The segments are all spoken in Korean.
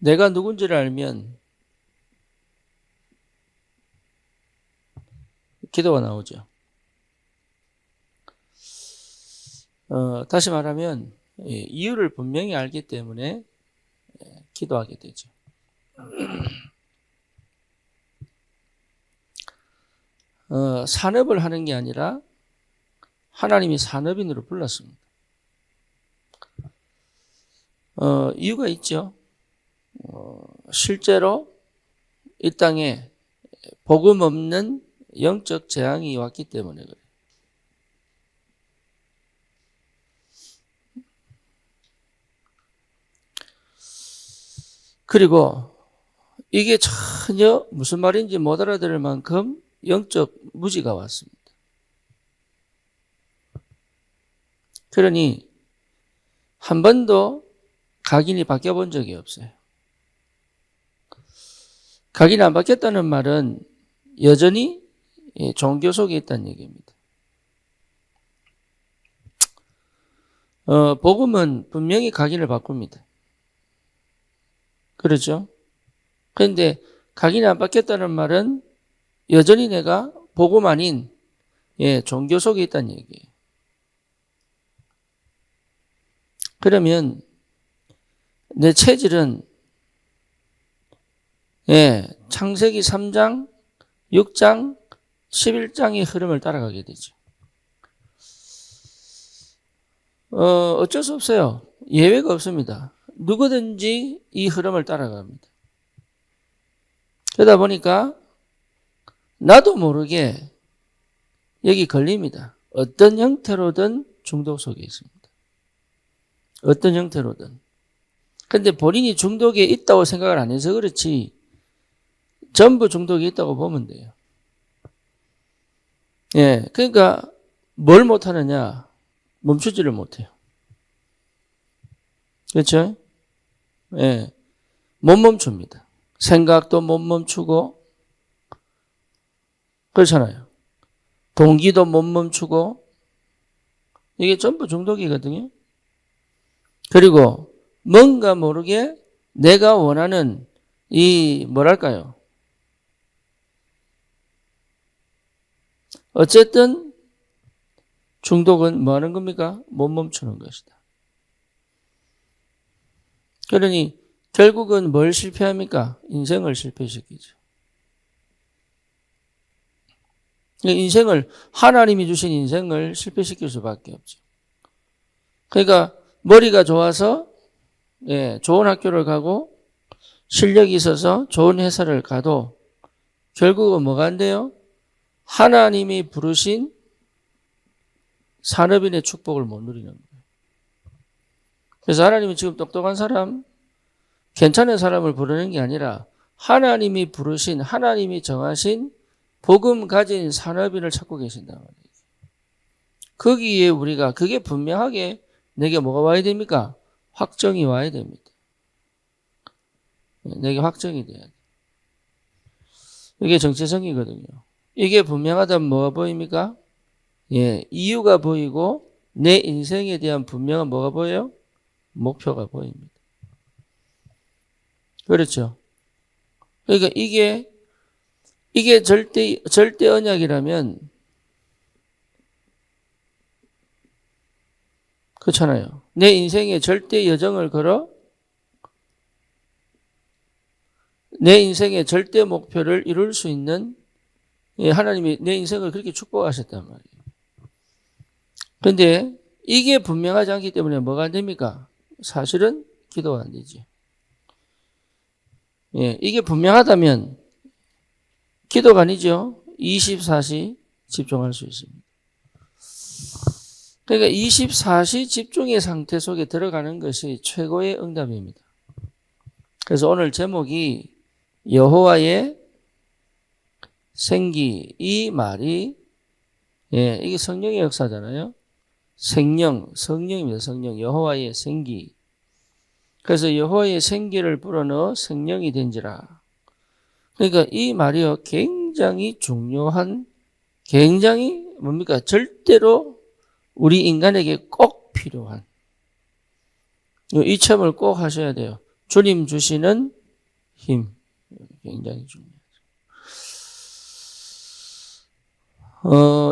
내가 누군지를 알면 기도가 나오죠. 다시 말하면 이유를 분명히 알기 때문에 기도하게 되죠. 산업을 하는 게 아니라 하나님이 산업인으로 불렀습니다. 이유가 있죠. 실제로 이 땅에 복음 없는 영적 재앙이 왔기 때문에 그래요. 그리고 이게 전혀 무슨 말인지 못 알아들을 만큼 영적 무지가 왔습니다. 그러니 한 번도 각인이 바뀌어 본 적이 없어요. 각인이 안 바뀌었다는 말은 여전히 종교 속에 있다는 얘기입니다. 복음은 분명히 각인을 바꿉니다. 그렇죠? 그런데 각인이 안 바뀌었다는 말은 여전히 내가 복음 아닌 종교 속에 있다는 얘기예요. 그러면 내 체질은 창세기 3장, 6장, 11장의 흐름을 따라가게 되죠. 어쩔 수 없어요. 예외가 없습니다. 누구든지 이 흐름을 따라갑니다. 그러다 보니까 나도 모르게 여기 걸립니다. 어떤 형태로든 중독 속에 있습니다. 어떤 형태로든. 근데 본인이 중독에 있다고 생각을 안 해서 그렇지 전부 중독이 있다고 보면 돼요. 그러니까 뭘 못하느냐? 멈추지를 못해요. 그렇죠? 못 멈춥니다. 생각도 못 멈추고 그렇잖아요. 동기도 못 멈추고 이게 전부 중독이거든요. 그리고 뭔가 모르게 내가 원하는 이 뭐랄까요? 어쨌든 중독은 뭐 하는 겁니까? 못 멈추는 것이다. 그러니 결국은 뭘 실패합니까? 인생을 실패시키죠. 인생을 하나님이 주신 인생을 실패시킬 수밖에 없죠. 그러니까 머리가 좋아서 좋은 학교를 가고 실력이 있어서 좋은 회사를 가도 결국은 뭐가 안 돼요? 하나님이 부르신 산업인의 축복을 못 누리는 거예요. 그래서 하나님이 지금 똑똑한 사람, 괜찮은 사람을 부르는 게 아니라 하나님이 부르신, 하나님이 정하신 복음 가진 산업인을 찾고 계신단 말이에요. 거기에 우리가 그게 분명하게 내게 뭐가 와야 됩니까? 확정이 와야 됩니다. 내게 확정이 돼야 돼. 이게 정체성이거든요. 이게 분명하다면 뭐가 보입니까? 이유가 보이고 내 인생에 대한 분명한 뭐가 보여요? 목표가 보입니다. 그렇죠. 그러니까 이게 절대 언약이라면 그렇잖아요. 내 인생에 절대 여정을 걸어 내 인생의 절대 목표를 이룰 수 있는 하나님이 내 인생을 그렇게 축복하셨단 말이에요. 그런데 이게 분명하지 않기 때문에 뭐가 안 됩니까? 사실은 기도가 안 되지. 이게 분명하다면 기도가 아니죠. 24시 집중할 수 있습니다. 그러니까 24시 집중의 상태 속에 들어가는 것이 최고의 응답입니다. 그래서 오늘 제목이 여호와의 생기, 이 말이 이게 성령의 역사잖아요. 성령입니다. 성령, 여호와의 생기. 그래서 여호와의 생기를 불어넣어 생명이 된지라. 그러니까 이 말이요 굉장히 중요한, 굉장히 뭡니까? 절대로 우리 인간에게 꼭 필요한 이 체험을 꼭 하셔야 돼요. 주님 주시는 힘. 굉장히 중요해요.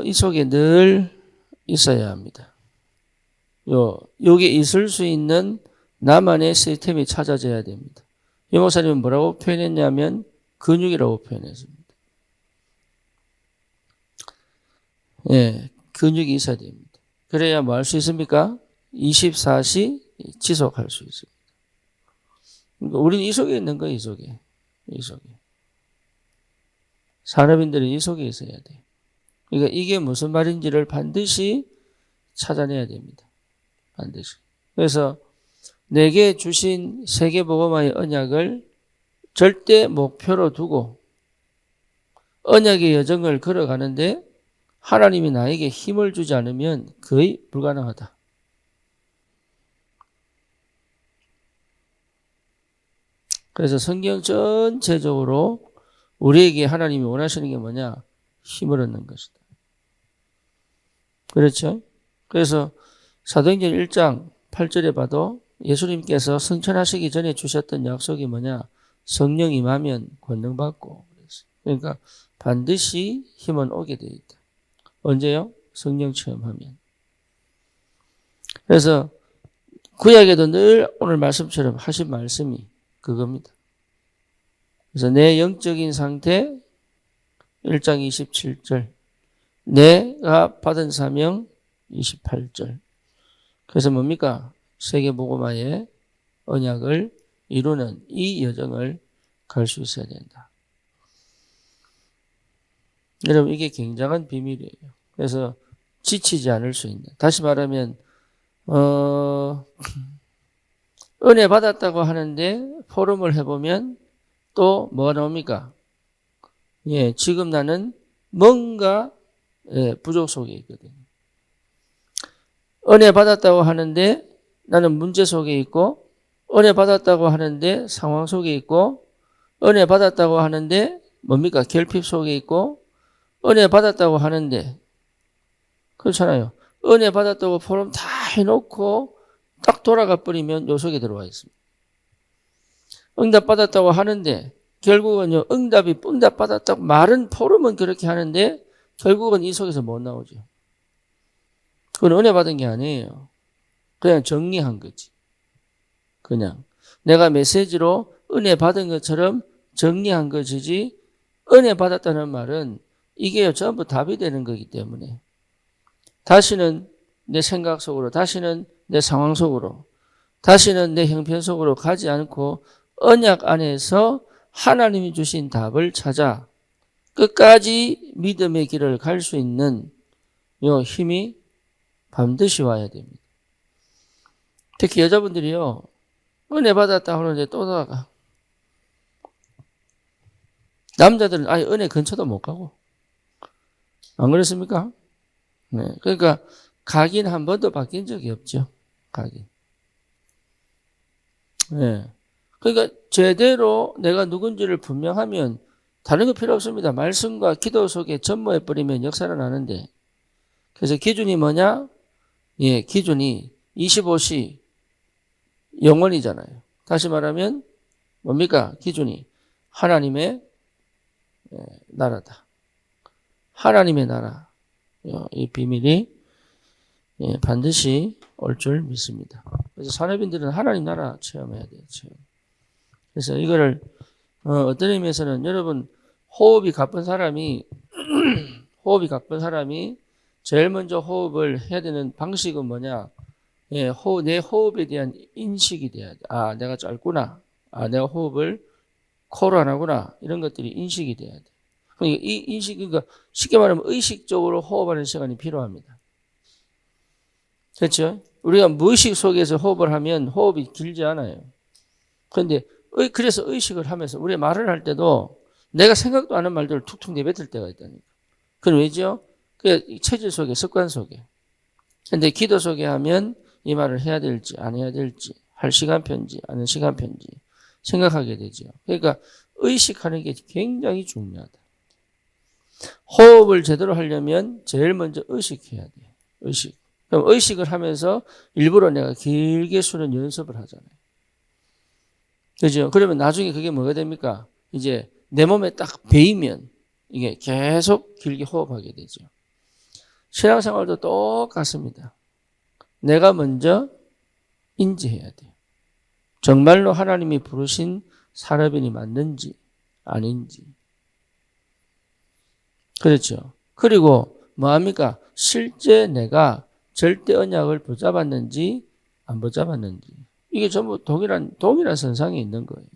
이 속에 늘 있어야 합니다. 여기 있을 수 있는 나만의 시스템이 찾아져야 됩니다. 이 목사님은 뭐라고 표현했냐면 근육이라고 표현했습니다. 예, 근육이 있어야 됩니다. 그래야 뭐 할 수 있습니까? 24시 지속할 수 있습니다. 그러니까 우리는 이 속에 있는 거예요, 이 속에. 이 속에. 산업인들은 이 속에 있어야 돼요. 그러니까 이게 무슨 말인지를 반드시 찾아내야 됩니다. 반드시. 그래서 내게 주신 세계복음화의 언약을 절대 목표로 두고 언약의 여정을 걸어가는데 하나님이 나에게 힘을 주지 않으면 거의 불가능하다. 그래서 성경 전체적으로 우리에게 하나님이 원하시는 게 뭐냐? 힘을 얻는 것이다. 그렇죠? 그래서 사도행전 1장 8절에 봐도 예수님께서 승천하시기 전에 주셨던 약속이 뭐냐? 성령 임하면 권능받고. 그러니까 반드시 힘은 오게 되어 있다. 언제요? 성령 체험하면. 그래서 구약에도 늘 오늘 말씀처럼 하신 말씀이 그겁니다. 그래서 내 영적인 상태 1장 27절, 내가 받은 사명 28절. 그래서 뭡니까? 세계복음화의 언약을 이루는 이 여정을 갈 수 있어야 된다. 여러분 이게 굉장한 비밀이에요. 그래서 지치지 않을 수 있는. 다시 말하면 은혜 받았다고 하는데 포럼을 해보면 또 뭐가 나옵니까? 예, 지금 나는 뭔가 부족 속에 있거든요. 은혜 받았다고 하는데 나는 문제 속에 있고, 은혜 받았다고 하는데 상황 속에 있고, 은혜 받았다고 하는데 뭡니까? 결핍 속에 있고, 은혜 받았다고 하는데 그렇잖아요. 은혜 받았다고 포럼 다 해놓고 딱 돌아가 버리면 요 속에 들어와 있습니다. 응답 받았다고 하는데 결국은요, 응답 받았다고 말은 포럼은 그렇게 하는데 결국은 이 속에서 못 나오죠. 그건 은혜 받은 게 아니에요. 그냥 정리한 거지. 그냥 내가 메시지로 은혜 받은 것처럼 정리한 것이지, 은혜 받았다는 말은 이게 전부 답이 되는 거기 때문에 다시는 내 생각 속으로, 다시는 내 상황 속으로, 다시는 내 형편 속으로 가지 않고 언약 안에서 하나님이 주신 답을 찾아 끝까지 믿음의 길을 갈 수 있는 요 힘이 반드시 와야 됩니다. 특히 여자분들이요, 은혜 받았다 하는데 또 나가. 남자들은 아예 은혜 근처도 못 가고. 안 그렇습니까? 네. 그러니까 각인 한 번도 바뀐 적이 없죠. 각인. 네. 그러니까 제대로 내가 누군지를 분명하면 다른 거 필요 없습니다. 말씀과 기도 속에 전무해버리면 역사는 나는데. 그래서 기준이 뭐냐? 예, 기준이 25시 영원이잖아요. 다시 말하면 뭡니까? 기준이 하나님의 나라다. 하나님의 나라. 이 비밀이 반드시 올 줄 믿습니다. 그래서 산업인들은 하나님 나라 체험해야 돼요. 체험. 그래서 이거를 어떤 의미에서는 여러분 호흡이 가쁜 사람이 제일 먼저 호흡을 해야 되는 방식은 뭐냐? 예, 내 호흡에 대한 인식이 돼야 돼. 아, 내가 짧구나. 아, 내가 호흡을 코로 안 하구나. 이런 것들이 인식이 돼야 돼. 그러니까 이 인식, 그러니까 쉽게 말하면 의식적으로 호흡하는 시간이 필요합니다. 그렇죠? 우리가 무의식 속에서 호흡을 하면 호흡이 길지 않아요. 그런데 그래서 의식을 하면서 우리 말을 할 때도 내가 생각도 안 하는 말들을 툭툭 내뱉을 때가 있다니까. 그건 왜죠? 그 체질 속에, 습관 속에. 근데 기도 속에 하면 이 말을 해야 될지 안 해야 될지, 할 시간표인지 안 할 시간표인지 생각하게 되죠. 그러니까 의식하는 게 굉장히 중요하다. 호흡을 제대로 하려면 제일 먼저 의식해야 돼요. 의식. 그럼 의식을 하면서 일부러 내가 길게 쉬는 연습을 하잖아요. 그죠? 그러면 나중에 그게 뭐가 됩니까? 이제 내 몸에 딱 배이면 이게 계속 길게 호흡하게 되죠. 신앙생활도 똑같습니다. 내가 먼저 인지해야 돼요. 정말로 하나님이 부르신 산업인이 맞는지 아닌지. 그렇죠. 그리고 뭐합니까? 실제 내가 절대 언약을 붙잡았는지 안 붙잡았는지. 이게 전부 동일한 선상에 있는 거예요.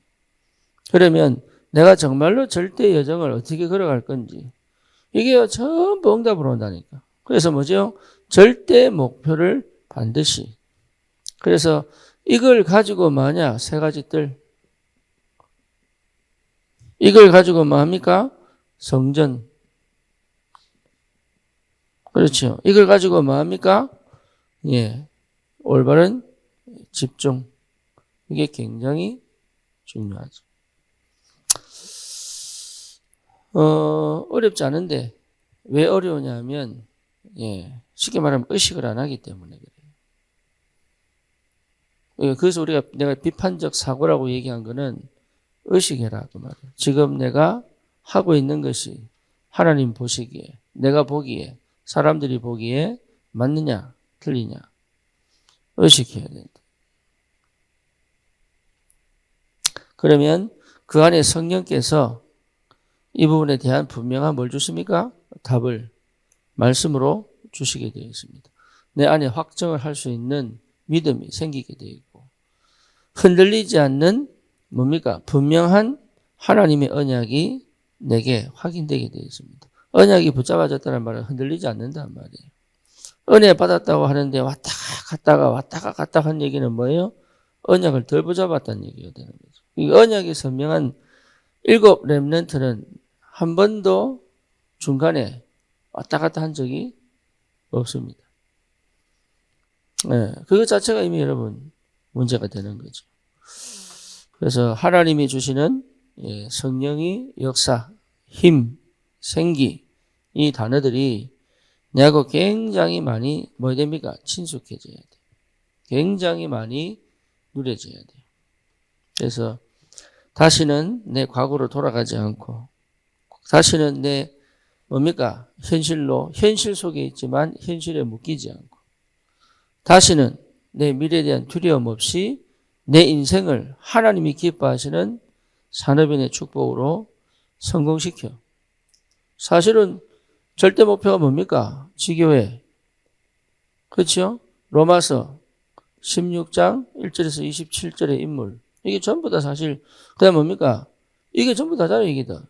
그러면 내가 정말로 절대 여정을 어떻게 걸어갈 건지. 이게 전부 응답으로 온다니까. 그래서 뭐죠? 절대 목표를 반드시. 그래서 이걸 가지고 뭐하냐? 세 가지 뜰. 이걸 가지고 뭐합니까? 성전. 그렇죠. 이걸 가지고 뭐합니까? 예. 올바른 집중. 이게 굉장히 중요하죠. 어렵지 않은데, 왜 어려우냐면, 예. 쉽게 말하면 의식을 안 하기 때문에 그래요. 그래서 내가 비판적 사고라고 얘기한 거는 의식해라. 그 말이에요. 지금 내가 하고 있는 것이 하나님 보시기에, 내가 보기에, 사람들이 보기에 맞느냐, 틀리냐. 의식해야 된다. 그러면 그 안에 성령께서 이 부분에 대한 분명한 뭘 주십니까? 답을 말씀으로 주시게 되어 있습니다. 내 안에 확정을 할 수 있는 믿음이 생기게 되어 있고 흔들리지 않는 뭡니까? 분명한 하나님의 언약이 내게 확인되게 되어 있습니다. 언약이 붙잡아졌다는 말은 흔들리지 않는단 말이에요. 은혜 받았다고 하는데 왔다 갔다 한 얘기는 뭐예요? 언약을 덜 붙잡았다는 얘기가 되는 거죠. 이 언약이 선명한 7 렘넌트는 한 번도 중간에 왔다 갔다 한 적이 없습니다. 네, 그것 자체가 이미 여러분 문제가 되는 거죠. 그래서 하나님이 주시는 성령의 역사, 힘, 생기 이 단어들이 내하고 굉장히 많이 뭐 됩니까? 친숙해져야 돼요. 굉장히 많이 누려져야 돼요. 그래서 다시는 내 과거로 돌아가지 않고 다시는 내 뭡니까? 현실 속에 있지만 현실에 묶이지 않고 다시는 내 미래에 대한 두려움 없이 내 인생을 하나님이 기뻐하시는 산업인의 축복으로 성공시켜. 사실은 절대 목표가 뭡니까? 지교회. 그렇죠? 로마서 16장 1절에서 27절의 인물. 이게 전부 다 사실 그 다음에 뭡니까? 이게 전부 다잖아요. 이게 다.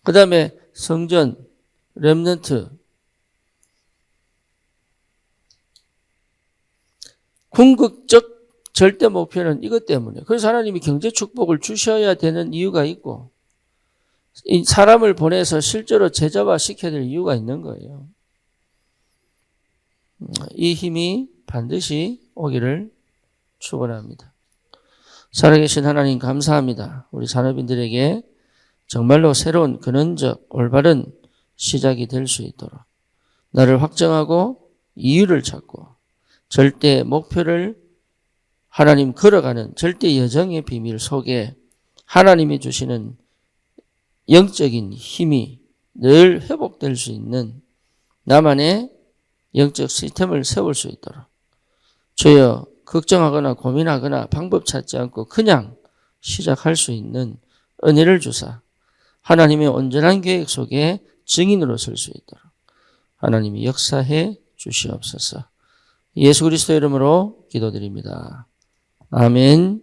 그 다음에 성전, 렘넌트. 궁극적 절대 목표는 이것 때문에. 그래서 하나님이 경제 축복을 주셔야 되는 이유가 있고 이 사람을 보내서 실제로 제자화 시켜야 될 이유가 있는 거예요. 이 힘이 반드시 오기를 축원합니다. 살아계신 하나님 감사합니다. 우리 산업인들에게 정말로 새로운 근원적 올바른 시작이 될 수 있도록 나를 확정하고 이유를 찾고 절대 목표를 하나님 걸어가는 절대 여정의 비밀 속에 하나님이 주시는 영적인 힘이 늘 회복될 수 있는 나만의 영적 시스템을 세울 수 있도록 주여 걱정하거나 고민하거나 방법 찾지 않고 그냥 시작할 수 있는 은혜를 주사 하나님의 온전한 계획 속에 증인으로 설 수 있도록 하나님이 역사해 주시옵소서. 예수 그리스도 이름으로 기도드립니다. 아멘.